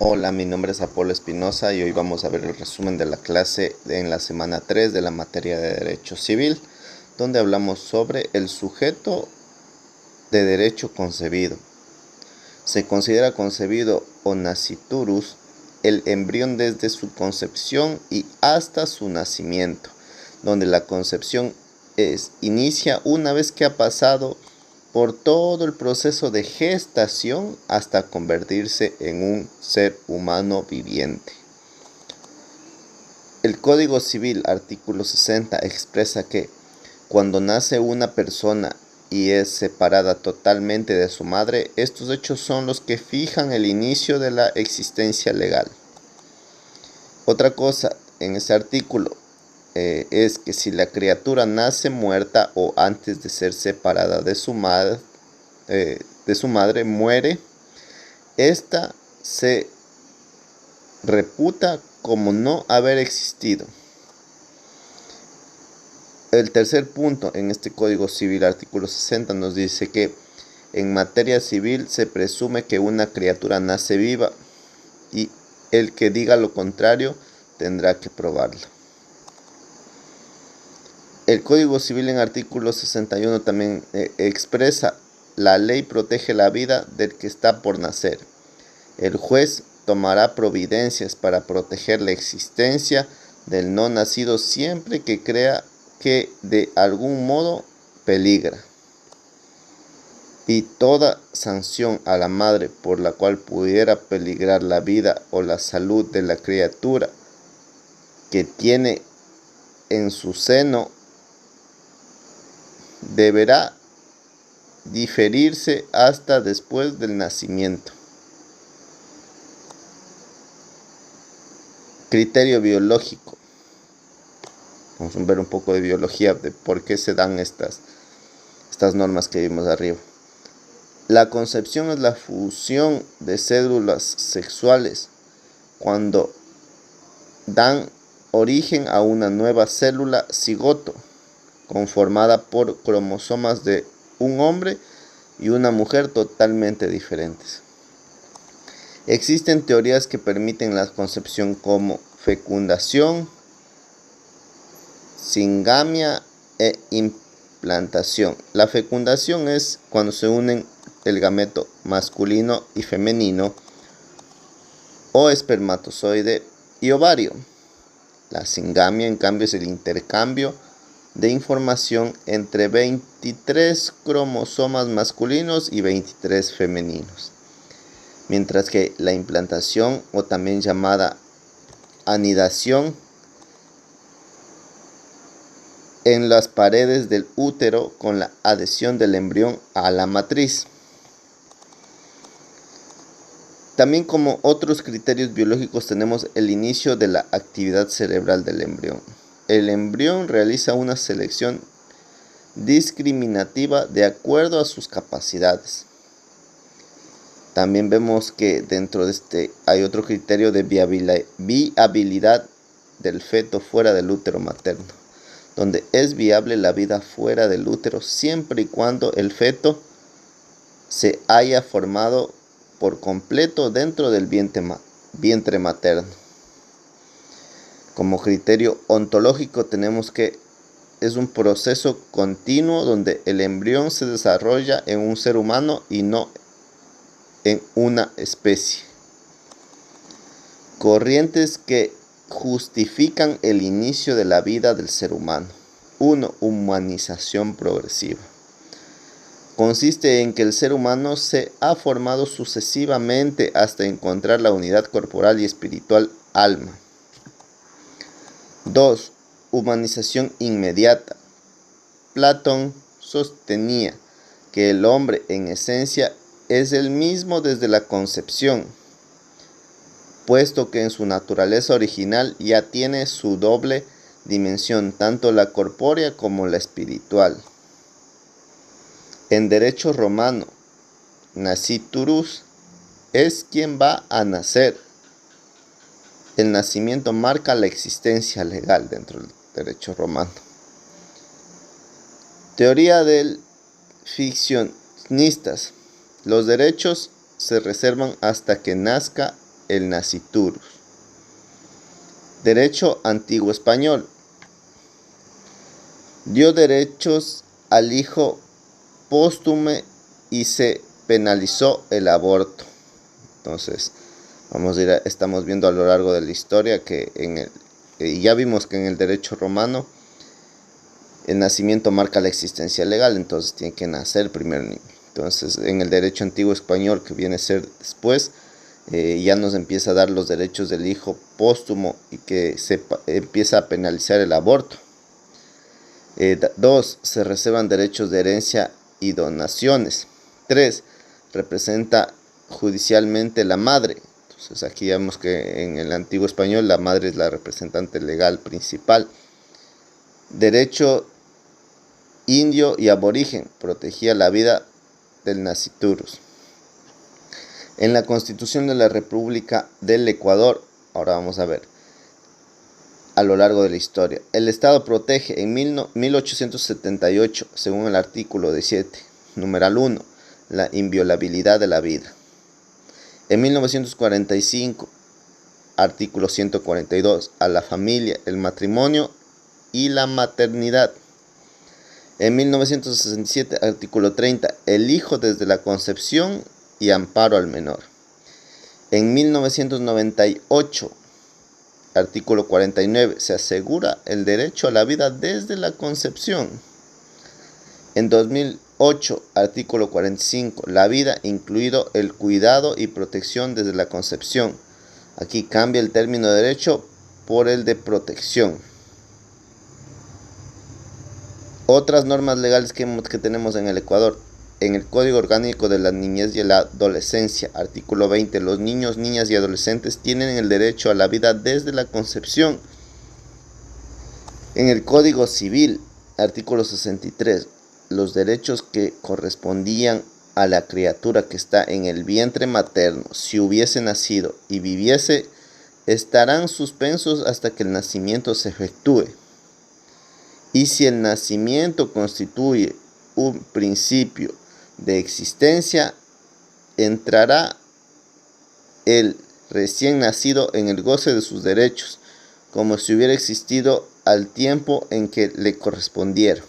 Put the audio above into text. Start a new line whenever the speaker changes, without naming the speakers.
Hola, mi nombre es Apolo Espinosa y hoy vamos a ver el resumen de la clase en la semana 3 de la materia de Derecho Civil, donde hablamos sobre el sujeto de derecho concebido. Se considera concebido o nasciturus el embrión desde su concepción y hasta su nacimiento, donde la concepción inicia una vez que ha pasado por todo el proceso de gestación hasta convertirse en un ser humano viviente. El Código Civil, artículo 60, expresa que cuando nace una persona y es separada totalmente de su madre, estos hechos son los que fijan el inicio de la existencia legal. Otra cosa en ese artículo es que si la criatura nace muerta o antes de ser separada de su madre, muere, esta se reputa como no haber existido. El tercer punto en este Código Civil, artículo 60, nos dice que en materia civil se presume que una criatura nace viva y el que diga lo contrario tendrá que probarlo. El Código Civil en artículo 61 también expresa: la ley protege la vida del que está por nacer. El juez tomará providencias para proteger la existencia del no nacido siempre que crea que de algún modo peligra. Y toda sanción a la madre por la cual pudiera peligrar la vida o la salud de la criatura que tiene en su seno deberá diferirse hasta después del nacimiento. Criterio biológico. Vamos a ver un poco de biología de por qué se dan estas normas que vimos arriba. La concepción es la fusión de células sexuales cuando dan origen a una nueva célula cigoto conformada por cromosomas de un hombre y una mujer totalmente diferentes. Existen teorías que permiten la concepción como fecundación, singamia e implantación. La fecundación es cuando se unen el gameto masculino y femenino o espermatozoide y ovario. La singamia, en cambio, es el intercambio de información entre 23 cromosomas masculinos y 23 femeninos. Mientras que la implantación, o también llamada anidación, en las paredes del útero con la adhesión del embrión a la matriz. También, como otros criterios biológicos, tenemos el inicio de la actividad cerebral del embrión. El embrión realiza una selección discriminativa de acuerdo a sus capacidades. También vemos que dentro de este hay otro criterio de viabilidad del feto fuera del útero materno, donde es viable la vida fuera del útero siempre y cuando el feto se haya formado por completo dentro del vientre materno. Como criterio ontológico tenemos que es un proceso continuo donde el embrión se desarrolla en un ser humano y no en una especie. Corrientes que justifican el inicio de la vida del ser humano. 1. Humanización progresiva. Consiste en que el ser humano se ha formado sucesivamente hasta encontrar la unidad corporal y espiritual alma. 2. Humanización inmediata. Platón sostenía que el hombre en esencia es el mismo desde la concepción, puesto que en su naturaleza original ya tiene su doble dimensión, tanto la corpórea como la espiritual. En derecho romano, nasciturus es quien va a nacer. El nacimiento marca la existencia legal dentro del derecho romano. Teoría del ficcionistas. Los derechos se reservan hasta que nazca el nasciturus. Derecho antiguo español. Dio derechos al hijo póstumo y se penalizó el aborto. Entonces, estamos viendo a lo largo de la historia que ya vimos que en el derecho romano el nacimiento marca la existencia legal, entonces tiene que nacer el primer niño. Entonces, en el derecho antiguo español, que viene a ser después, ya nos empieza a dar los derechos del hijo póstumo y que se empieza a penalizar el aborto. 2. Se reservan derechos de herencia y donaciones. 3. Representa judicialmente la madre. Entonces aquí vemos que en el antiguo español la madre es la representante legal principal. Derecho indio y aborigen. Protegía la vida del nasciturus. En la Constitución de la República del Ecuador, ahora vamos a ver, a lo largo de la historia. El Estado protege en 1878, según el artículo 17, numeral 1, la inviolabilidad de la vida. En 1945, artículo 142, a la familia, el matrimonio y la maternidad. En 1967, artículo 30, el hijo desde la concepción y amparo al menor. En 1998, artículo 49, se asegura el derecho a la vida desde la concepción. En 2008, artículo 45, la vida, incluido el cuidado y protección desde la concepción. Aquí cambia el término derecho por el de protección. Otras normas legales que tenemos en el Ecuador. En el Código Orgánico de la Niñez y la Adolescencia, artículo 20, los niños, niñas y adolescentes tienen el derecho a la vida desde la concepción. En el Código Civil, artículo 63, los derechos que correspondían a la criatura que está en el vientre materno, si hubiese nacido y viviese, estarán suspensos hasta que el nacimiento se efectúe. Y si el nacimiento constituye un principio de existencia, entrará el recién nacido en el goce de sus derechos, como si hubiera existido al tiempo en que le correspondieron.